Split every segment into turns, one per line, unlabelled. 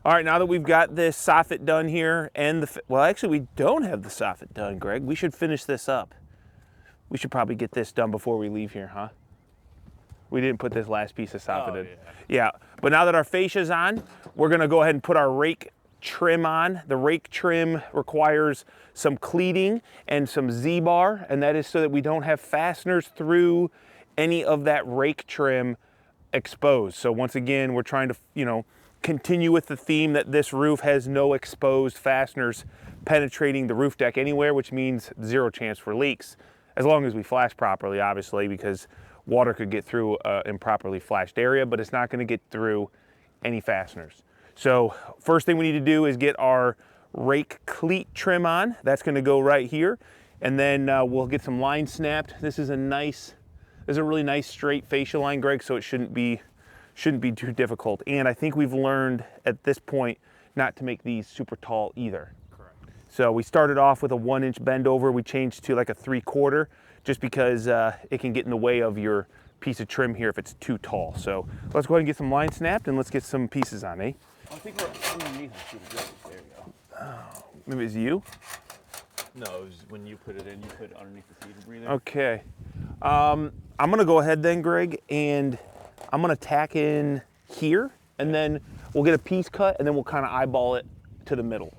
All right, now that we've got this soffit done here and well, actually we don't have the soffit done, Greg. We should finish this up. We should probably get this done before we leave here, huh? We didn't put this last piece of soffit in. Yeah, but now that our fascia's on, we're gonna go ahead and put our rake trim on. The rake trim requires some cleating and some Z-bar, and that is so that we don't have fasteners through any of that rake trim exposed. So once again, we're trying to, you know, continue with the theme that this roof has no exposed fasteners penetrating the roof deck anywhere, which means zero chance for leaks, as long as we flash properly, obviously, because water could get through an improperly flashed area, but it's not going to get through any fasteners. So first thing we need to do is get our rake cleat trim on. That's going to go right here, and then we'll get some lines snapped. This is a really nice straight fascia line, Greg, so it shouldn't be too difficult. And I think we've learned at this point not to make these super tall either.
Correct.
So we started off with a 1-inch bend over. We changed to like a 3/4, just because it can get in the way of your piece of trim here if it's too tall. So let's go ahead and get some lines snapped and let's get some pieces on, eh?
I think we're underneath the sheet of grit. There you go.
Oh, maybe it's you?
No, it was when you put it in, you put it underneath the cedar breather.
Okay. I'm gonna go ahead then, Greg, and I'm gonna tack in here, and then we'll get a piece cut, and then we'll kind of eyeball it to the middle.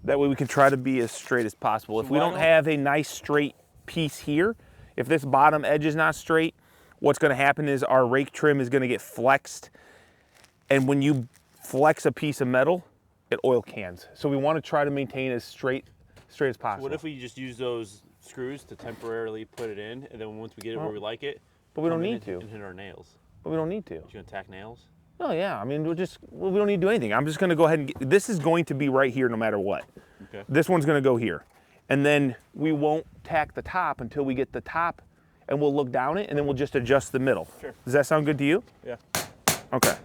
That way we can try to be as straight as possible. If we don't have a nice straight piece here, if this bottom edge is not straight, what's gonna happen is our rake trim is gonna get flexed, and when you flex a piece of metal, it oil cans. So we wanna try to maintain as straight as possible.
What if we just use those screws to temporarily put it in, and then once we get it where we like it,
but we don't need to.
And hit our nails.
But we don't need to.
You gonna tack nails?
Oh yeah, I mean, we don't need to do anything. I'm just gonna go ahead and this is going to be right here no matter what.
Okay.
This one's gonna go here. And then we won't tack the top until we get the top, and we'll look down it, and then we'll just adjust the middle.
Sure.
Does that sound good to you?
Yeah.
Okay.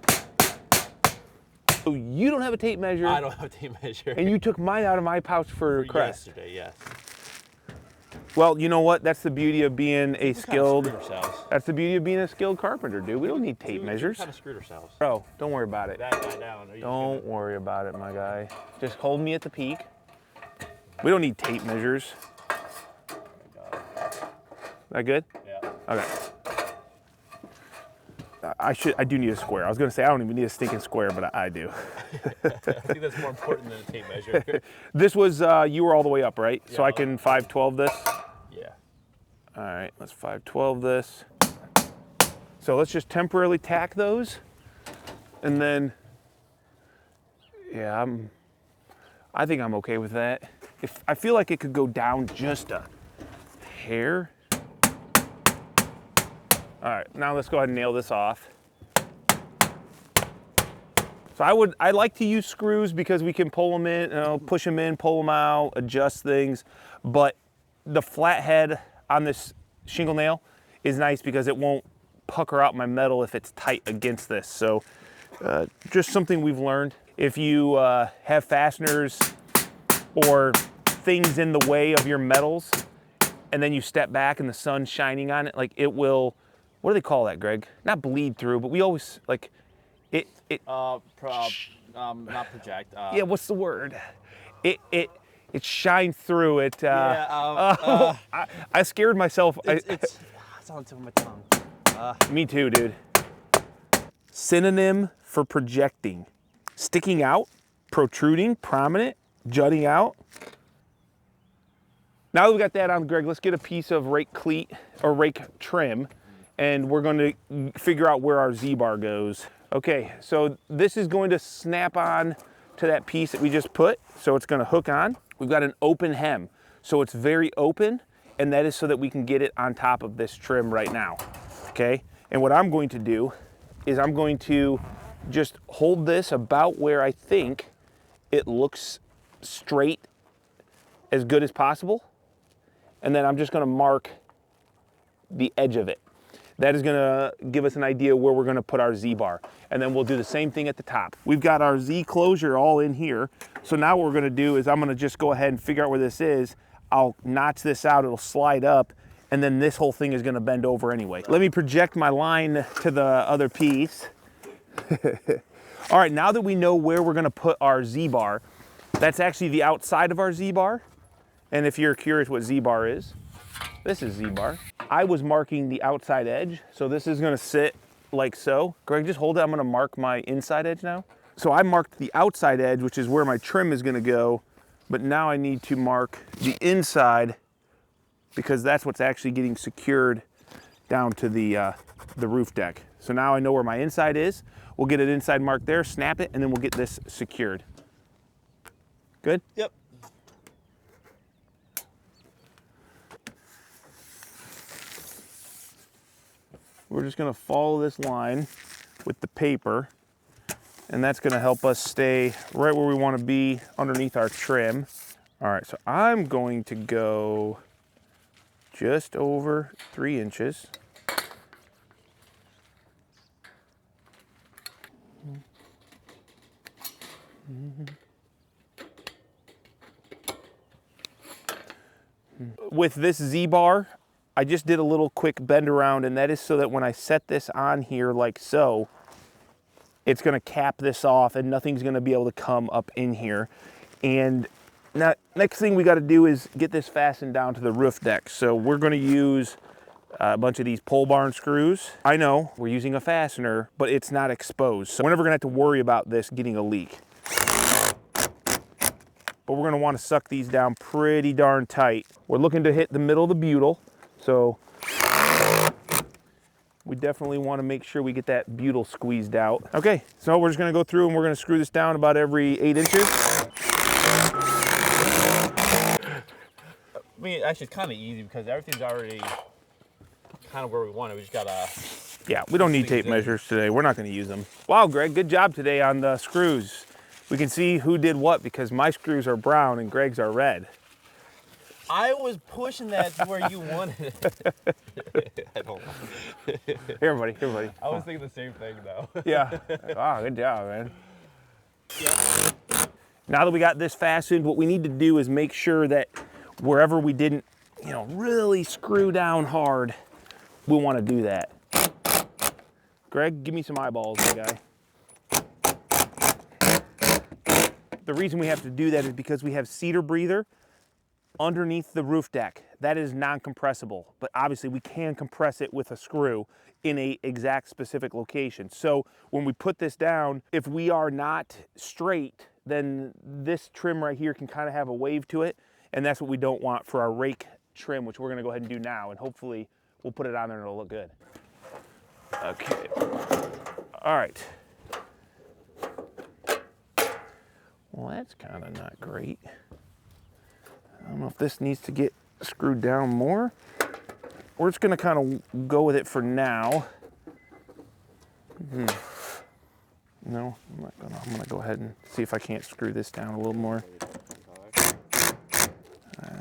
So you don't have a tape measure.
I don't have a tape measure.
And you took mine out of my pouch for crest.
Yesterday, yes.
Well, you know what? That's the beauty of being a skilled. That's the beauty of being a skilled carpenter, dude. We don't need tape measures.
We kind of screwed ourselves.
Bro, don't worry about it.
That guy down.
Don't worry about it, my guy. Just hold me at the peak. We don't need tape measures. That good?
Yeah.
Okay. I do need a square. I was gonna say I don't even need a stinking square, but I do.
I think that's more important than a tape measure.
This was, you were all the way up, right? Yeah, so I can 512 this?
Yeah.
All right, let's 512 this. So let's just temporarily tack those. And then, yeah, I think I'm okay with that. I feel like it could go down just a hair. All right, now let's go ahead and nail this off. So I like to use screws because we can pull them in, push them in, pull them out, adjust things. But the flat head on this shingle nail is nice because it won't pucker out my metal if it's tight against this. So just something we've learned. If you have fasteners or things in the way of your metals, and then you step back and the sun's shining on it, like it will, what do they call that, Greg? Not bleed through, but we always, like, it
not project.
yeah, what's the word? It shines through it.
Yeah,
I scared myself.
It's on the tip of my tongue.
Me too, dude. Synonym for projecting. Sticking out, protruding, prominent, jutting out. Now that we got that on, Greg, let's get a piece of rake cleat or rake trim, and we're going to figure out where our Z-bar goes. Okay, so this is going to snap on to that piece that we just put, so it's going to hook on. We've got an open hem, so it's very open, and that is so that we can get it on top of this trim right now, okay? And what I'm going to do is I'm going to just hold this about where I think it looks straight as good as possible, and then I'm just going to mark the edge of it. That is gonna give us an idea where we're gonna put our Z-bar. And then we'll do the same thing at the top. We've got our Z closure all in here. So now what we're gonna do is I'm gonna just go ahead and figure out where this is. I'll notch this out, it'll slide up, and then this whole thing is gonna bend over anyway. Let me project my line to the other piece. All right, now that we know where we're gonna put our Z-bar, that's actually the outside of our Z-bar. And if you're curious what Z-bar is, this is Z-bar. I was marking the outside edge, so this is gonna sit like so. Greg, just hold it, I'm gonna mark my inside edge now. So I marked the outside edge, which is where my trim is gonna go, but now I need to mark the inside because that's what's actually getting secured down to the roof deck. So now I know where my inside is. We'll get an inside mark there, snap it, and then we'll get this secured. Good?
Yep.
We're just gonna follow this line with the paper, and that's gonna help us stay right where we wanna be underneath our trim. All right, so I'm going to go just over 3 inches. With this Z-bar, I just did a little quick bend around, and that is so that when I set this on here like so, it's gonna cap this off and nothing's gonna be able to come up in here. And now, next thing we gotta do is get this fastened down to the roof deck. So we're gonna use a bunch of these pole barn screws. I know we're using a fastener, but it's not exposed. So we're never gonna have to worry about this getting a leak. But we're gonna wanna suck these down pretty darn tight. We're looking to hit the middle of the butyl. So we definitely want to make sure we get that butyl squeezed out. Okay, so we're just going to go through and we're going to screw this down about every 8 inches.
I mean, actually, it's kind of easy because everything's already kind of where we want it. We just gotta.
Yeah, we don't need tape measures today. We're not going to use them. Wow, Greg, good job today on the screws. We can see who did what because my screws are brown and Greg's are red.
I was pushing that to where you wanted it. I don't know.
Here, buddy, here, buddy.
I was thinking the same thing, though.
Yeah. Wow, good job, man.
Yeah.
Now that we got this fastened, what we need to do is make sure that wherever we didn't, really screw down hard, we want to do that. Greg, give me some eyeballs, my guy. The reason we have to do that is because we have cedar breather underneath the roof deck. That is non-compressible, but obviously we can compress it with a screw in a exact specific location. So when we put this down, if we are not straight, then this trim right here can kind of have a wave to it, and that's what we don't want for our rake trim, which we're gonna go ahead and do now, and hopefully we'll put it on there and it'll look good. Okay, all right. Well, that's kind of not great. I don't know if this needs to get screwed down more. We're just gonna kind of go with it for now. No, I'm not gonna. I'm gonna go ahead and see if I can't screw this down a little more.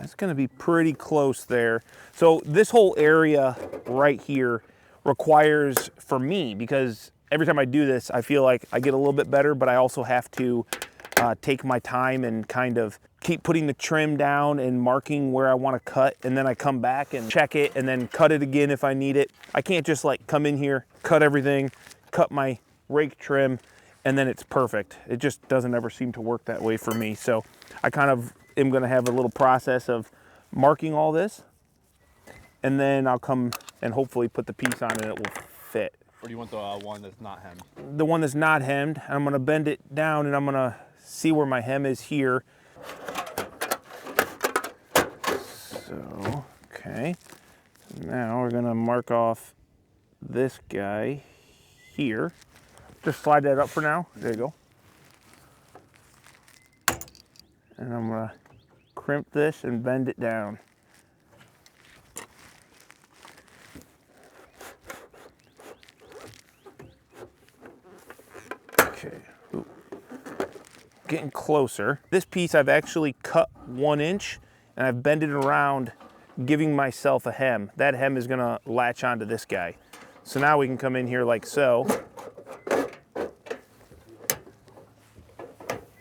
It's gonna be pretty close there. So this whole area right here requires, for me, because every time I do this, I feel like I get a little bit better, but I also have to take my time and kind of keep putting the trim down and marking where I want to cut, and then I come back and check it and then cut it again if I need it. I can't just like come in here, cut everything, cut my rake trim, and then it's perfect. It just doesn't ever seem to work that way for me. So I kind of am going to have a little process of marking all this, and then I'll come and hopefully put the piece on and it will fit.
Or do you want the one that's not hemmed?
The one that's not hemmed. I'm going to bend it down and I'm going to see where my hem is here. So, okay. Now we're gonna mark off this guy here. Just slide that up for now. There you go. And I'm gonna crimp this and bend it down. Okay. Ooh. Getting closer. This piece I've actually cut 1 inch and I've bent it around, giving myself a hem. That hem is gonna latch onto this guy. So now we can come in here like so.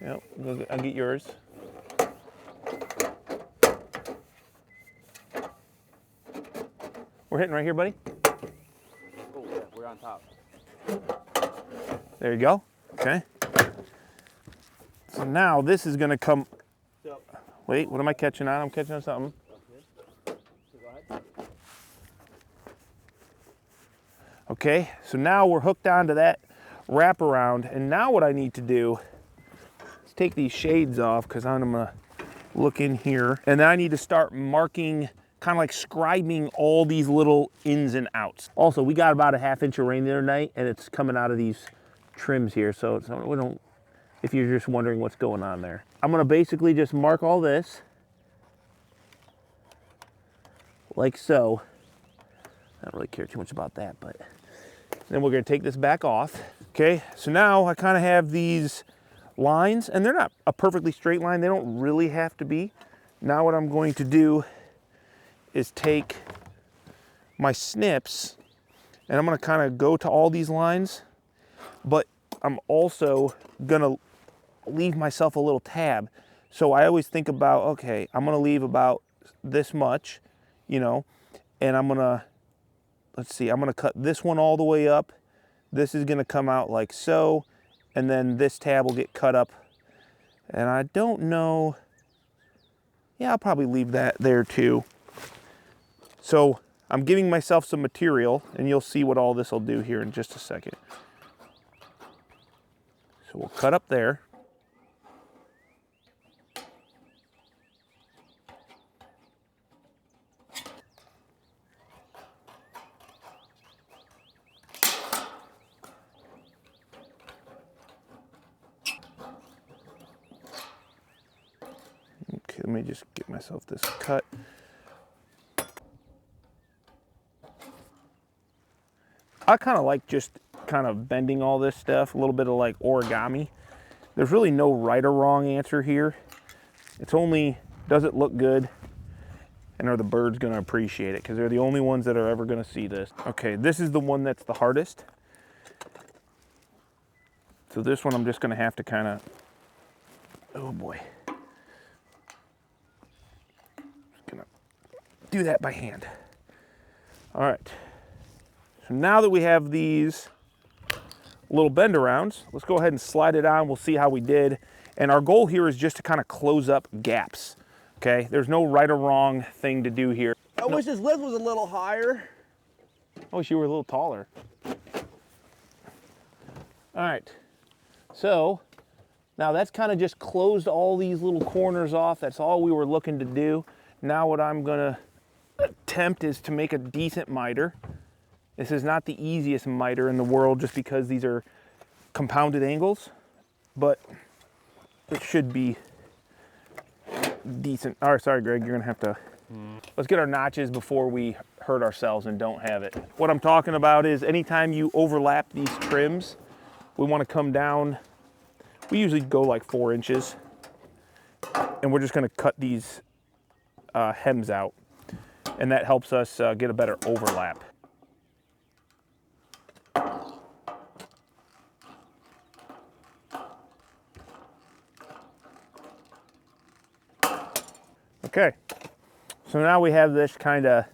Yep, I'll get yours. We're hitting right here, buddy.
Oh, yeah, we're on top.
There you go. Okay. So now this is gonna come,
So,
wait, what am I catching on? I'm catching on something. Okay, so now we're hooked onto that wraparound, and now what I need to do is take these shades off because I'm gonna look in here, and then I need to start marking, kind of like scribing all these little ins and outs. Also, we got about a ½ inch of rain the other night, and it's coming out of these trims here, so we don't, if you're just wondering what's going on there. I'm gonna basically just mark all this, like so. I don't really care too much about that, but then we're gonna take this back off. Okay, so now I kind of have these lines, and they're not a perfectly straight line. They don't really have to be. Now what I'm going to do is take my snips, and I'm gonna kind of go to all these lines, but I'm also gonna leave myself a little tab. So I always think about, okay, I'm gonna leave about this much, you know, and I'm gonna, let's see, I'm gonna cut this one all the way up. This is gonna come out like so, and then this tab will get cut up. And I don't know, yeah, I'll probably leave that there too. So I'm giving myself some material, and you'll see what all this will do here in just a second. So we'll cut up there. Okay, let me just get myself this cut. I kind of like just kind of bending all this stuff, a little bit of like origami. There's really no right or wrong answer here. It's only, does it look good? And are the birds gonna appreciate it? Because they're the only ones that are ever gonna see this. Okay, this is the one that's the hardest. So this one I'm just gonna have to kind of, oh boy. Just gonna do that by hand. All right. So now that we have these little bend arounds, let's go ahead and slide it on. We'll see how we did. And our goal here is just to kind of close up gaps. Okay, there's no right or wrong thing to do here.
I wish this lift was a little higher.
I wish you were a little taller. All right, so now that's kind of just closed all these little corners off. That's all we were looking to do. Now what I'm gonna attempt is to make a decent miter. This is not the easiest miter in the world just because these are compounded angles, but it should be decent. All right, sorry, Greg, you're gonna have to, let's get our notches before we hurt ourselves and don't have it. What I'm talking about is anytime you overlap these trims, we wanna come down, we usually go like 4 inches, and we're just gonna cut these hems out, and that helps us get a better overlap. Okay, so now we have this kind of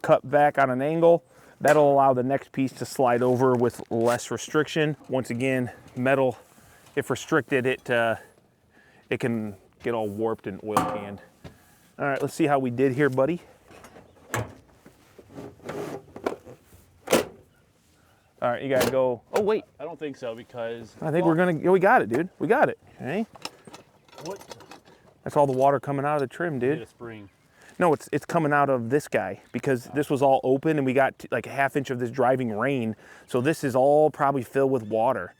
cut back on an angle. That'll allow the next piece to slide over with less restriction. Once again, metal, if restricted, it can get all warped and oil canned. All right, let's see how we did here, buddy. All right, you gotta go, oh wait.
I don't think so because...
I think we're gonna, we got it, dude. We got it, okay?
What?
That's all the water coming out of the trim, dude.
Need a spring.
No, it's coming out of this guy because this was all open and we got like a ½ inch of this driving rain. So this is all probably filled with water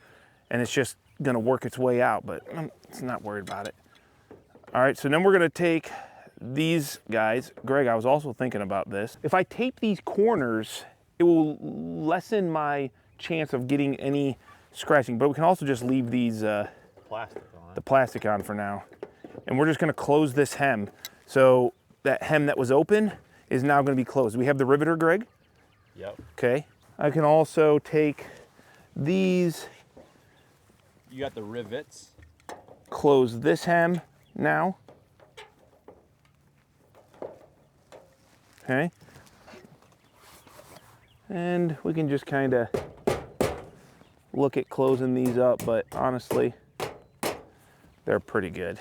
and it's just gonna work its way out, but I'm not worried about it. All right, so then we're gonna take these guys. Greg, I was also thinking about this. If I tape these corners, it will lessen my chance of getting any scratching, but we can also just leave these
Plastic on.
the plastic on for now. And we're just gonna close this hem. So that hem that was open is now gonna be closed. We have the riveter, Greg?
Yep.
Okay. I can also take these,
You got the rivets.
close this hem now. Okay. And we can just kind of look at closing these up, but honestly, They're pretty good.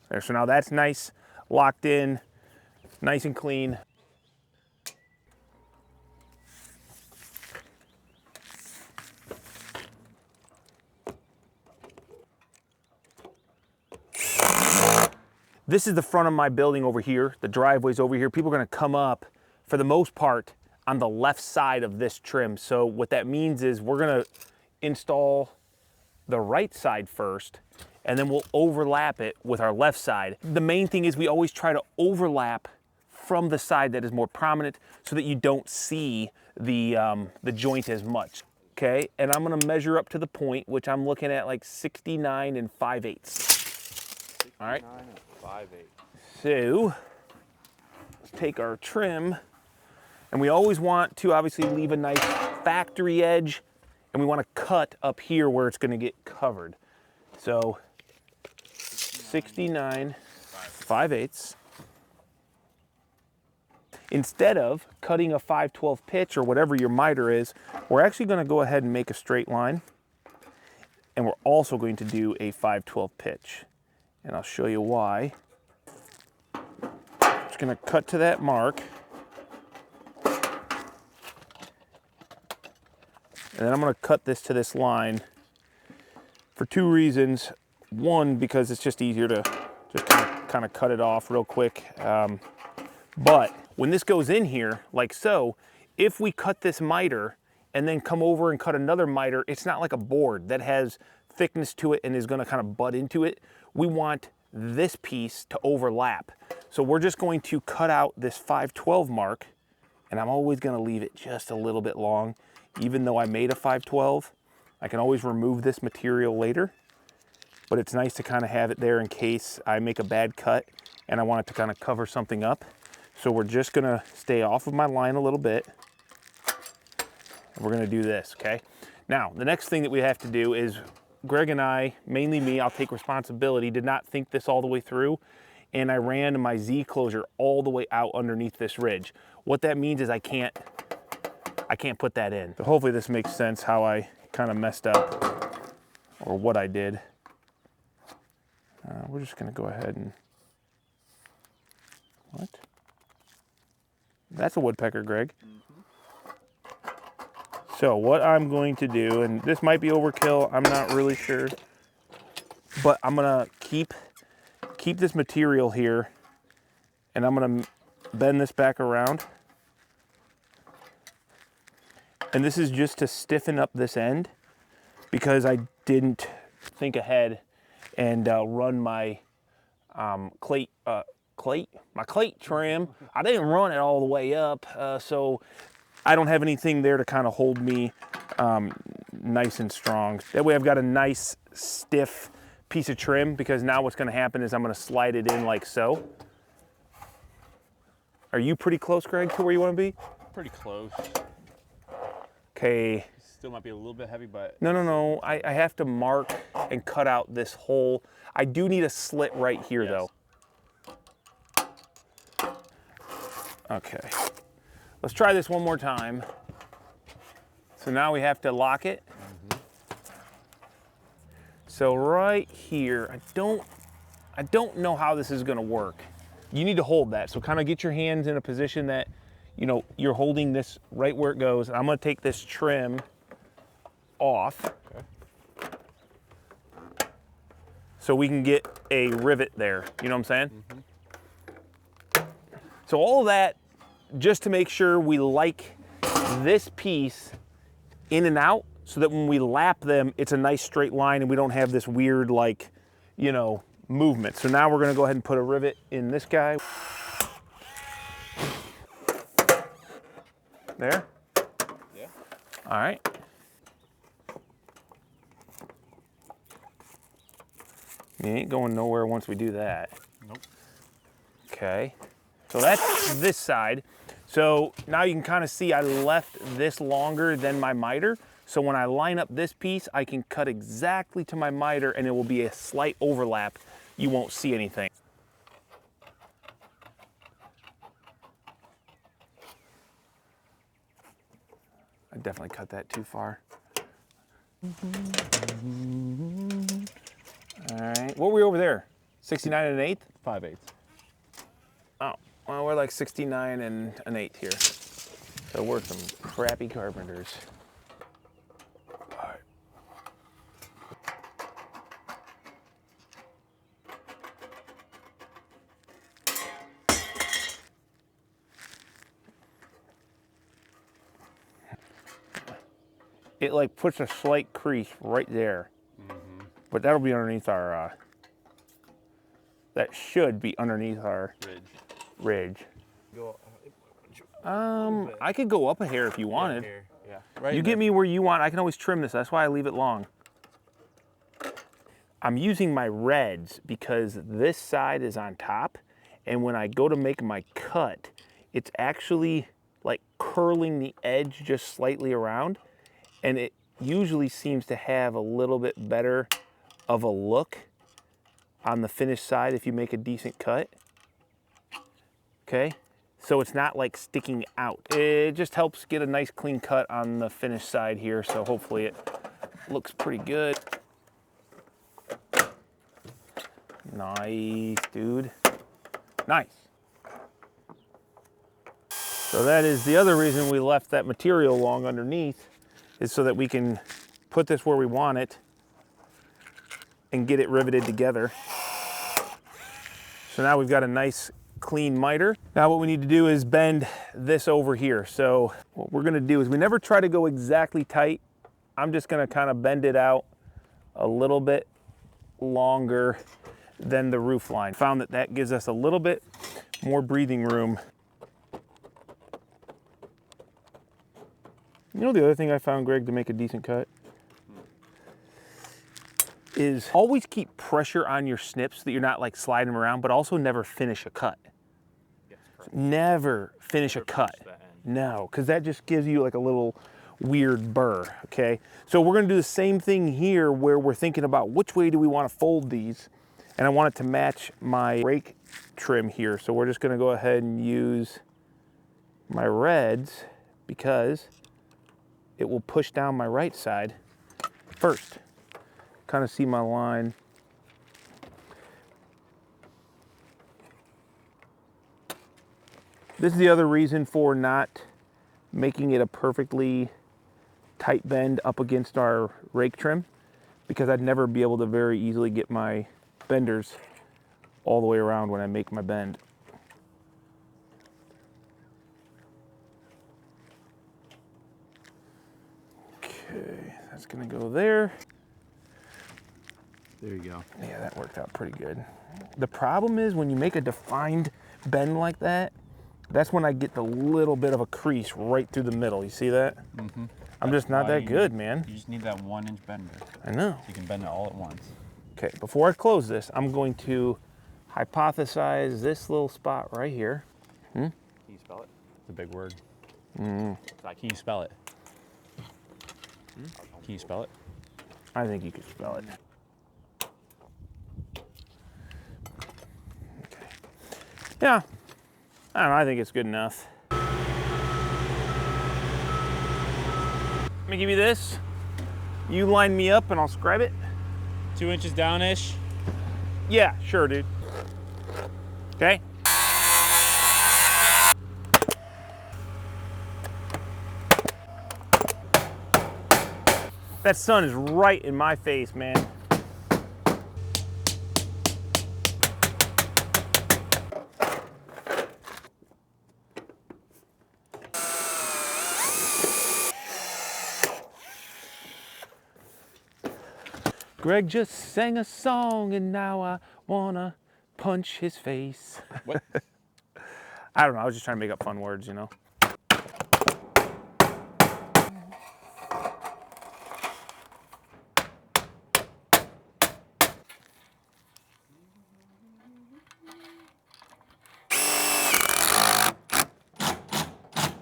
There, so now that's nice, locked in, nice and clean. This is the front of my building over here. The driveway's over here. People are gonna come up, for the most part, on the left side of this trim. So what that means is we're gonna install the right side first, and then we'll overlap it with our left side. The main thing is we always try to overlap from the side that is more prominent so that you don't see the joint as much, okay? And I'm gonna measure up to the point, which I'm looking at like 69 and 5/8. All right.
5/8.
So let's take our trim, and we always want to obviously leave a nice factory edge, and we want to cut up here where it's going to get covered. So 69 5/8. Instead of cutting a 5/12 pitch or whatever your miter is, we're actually going to go ahead and make a straight line, and we're also going to do a 5/12 pitch. And I'll show you why. Just gonna cut to that mark. And then I'm gonna cut this to this line for two reasons. One, because it's just easier to just kind of cut it off real quick. But when this goes in here, like so, if we cut this miter and then come over and cut another miter, it's not like a board that has thickness to it and is gonna kind of butt into it. We want this piece to overlap. So we're just going to cut out this 5/12 mark, and I'm always gonna leave it just a little bit long. Even though I made a 5/12, I can always remove this material later, but it's nice to kind of have it there in case I make a bad cut and I want it to kind of cover something up. So we're just gonna stay off of my line a little bit. And we're gonna do this, okay? Now, the next thing that we have to do is Greg and I, mainly me, I'll take responsibility, did not think this all the way through, and I ran my Z closure all the way out underneath this ridge. What that means is I can't put that in. So hopefully this makes sense how I kind of messed up, or what I did. We're just gonna go ahead and, what? That's a woodpecker, Greg. So what I'm going to do, and this might be overkill, I'm not really sure, but I'm gonna keep this material here, and I'm gonna bend this back around. And this is just to stiffen up this end, because I didn't think ahead and run my clate trim. I didn't run it all the way up, so I don't have anything there to kind of hold me nice and strong. That way I've got a nice stiff piece of trim, because now what's gonna happen is I'm gonna slide it in like so. Are you pretty close, Greg, to where you wanna be?
Pretty close.
Okay.
Still might be a little bit heavy, but...
No. I have to mark and cut out this hole. I do need a slit right here, though. Okay. Let's try this one more time. So now we have to lock it. So right here, I don't know how this is gonna work. You need to hold that. So kind of get your hands in a position that, you know, you're holding this right where it goes. And I'm gonna take this trim off. Okay. So we can get a rivet there. You know what I'm saying? So all of that, just to make sure we like this piece in and out, so that when we lap them, it's a nice straight line and we don't have this weird, like, you know, movement. So now we're gonna go ahead and put a rivet in this guy. There?
Yeah.
All right. You ain't going nowhere once we do that.
Nope.
Okay. So that's this side. So now you can kind of see I left this longer than my miter. So when I line up this piece, I can cut exactly to my miter and it will be a slight overlap. You won't see anything. I definitely cut that too far. All right, what were we over there? 69 and an eighth?
5/8.
Oh, well, we're like 69 and an eighth here. So we're some crappy carpenters. All right. It like puts a slight crease right there. But that'll be underneath our, that should be underneath our ridge. I could go up a hair if you wanted.
Yeah. Right.
You get me where you want. I can always trim this. That's why I leave it long. I'm using my reds because this side is on top. And when I go to make my cut, it's actually like curling the edge just slightly around. And it usually seems to have a little bit better of a look on the finished side if you make a decent cut. Okay, so it's not like sticking out. It just helps get a nice clean cut on the finished side here, so hopefully it looks pretty good. Nice, dude. Nice. So that is the other reason we left that material long underneath, is so that we can put this where we want it and get it riveted together. So now we've got a nice clean miter. Now what we need to do is bend this over here. So what we're gonna do is we never try to go exactly tight. I'm just gonna kind of bend it out a little bit longer than the roof line. Found that that gives us a little bit more breathing room. You know the other thing I found, Greg, to make a decent cut? Is always keep pressure on your snips so that you're not like sliding them around, but also never finish a cut.
Yes,
Never finish a cut. No, because that just gives you like a little weird burr, okay? So we're gonna do the same thing here where we're thinking about which way do we wanna fold these, and I want it to match my rake trim here. So we're just gonna go ahead and use my reds because it will push down my right side first. Kind of see my line. This is the other reason for not making it a perfectly tight bend up against our rake trim, because I'd never be able to very easily get my benders all the way around when I make my bend. Okay, that's gonna go there.
There you go.
Yeah, that worked out pretty good. The problem is when you make a defined bend like that, that's when I get the little bit of a crease right through the middle. You see that?
Mm-hmm.
I'm just not that good, man.
You just need that 1-inch bender.
I know.
You can bend it all at once.
Okay, before I close this, I'm going to hypothesize this little spot right here.
Can you spell it? It's a big word. Can you spell it? Can you spell it?
I think you could spell it. Okay. Yeah, I don't know, I think it's good enough. Let me give you this. You line me up and I'll scribe it.
2 inches down-ish.
Yeah, sure, dude. Okay. That sun is right in my face, man. Greg just sang a song and now I wanna punch his face.
What?
I don't know, I was just trying to make up fun words, you know?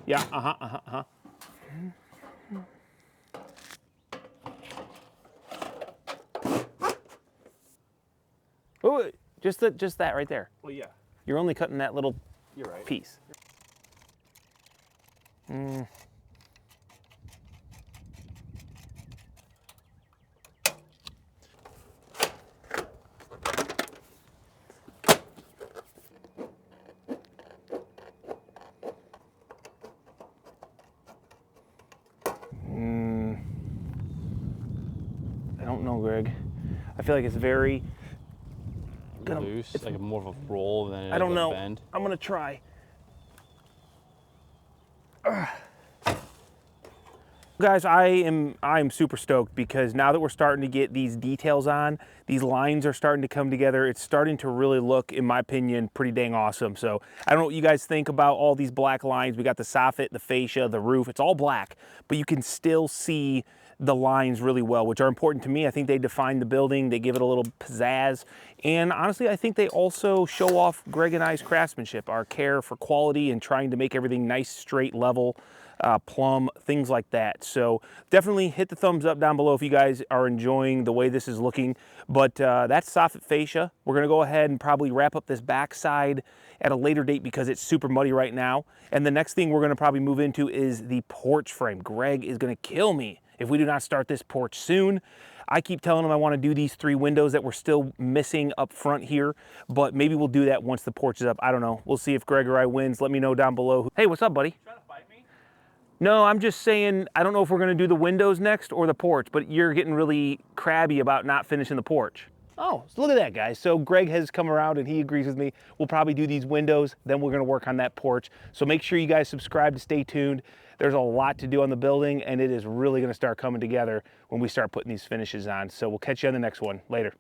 Yeah, Oh, just that right there.
Well, yeah,
You're only cutting that little
you're right.
piece. I don't know, Greg. I feel like it's very
Loose, like more of a roll than it is
I don't
a
know.
bend.
I'm gonna try. Guys, I'm super stoked because now that we're starting to get these details on, these lines are starting to come together. It's starting to really look, in my opinion, pretty dang awesome. So I don't know what you guys think about all these black lines. We got the soffit, the fascia, the roof. It's all black, but you can still see the lines really well, which are important to me. I think they define the building. They give it a little pizzazz. And honestly, I think they also show off Greg and I's craftsmanship, our care for quality and trying to make everything nice, straight, level. Plumb, things like that. So definitely hit the thumbs up down below if you guys are enjoying the way this is looking. But that's soffit fascia. We're gonna go ahead and probably wrap up this backside at a later date because it's super muddy right now. And the next thing we're gonna probably move into is the porch frame. Greg is gonna kill me if we do not start this porch soon. I keep telling him I want to do these 3 windows that we're still missing up front here, but maybe we'll do that once the porch is up. I don't know. We'll see if Greg or I wins. Let me know down below. Hey, what's up, buddy? No, I'm just saying, I don't know if we're gonna do the windows next or the porch, but you're getting really crabby about not finishing the porch. Oh, so look at that, guys. So Greg has come around and he agrees with me. We'll probably do these windows, then we're gonna work on that porch. So make sure you guys subscribe to stay tuned. There's a lot to do on the building and it is really gonna start coming together when we start putting these finishes on. So we'll catch you on the next one. Later.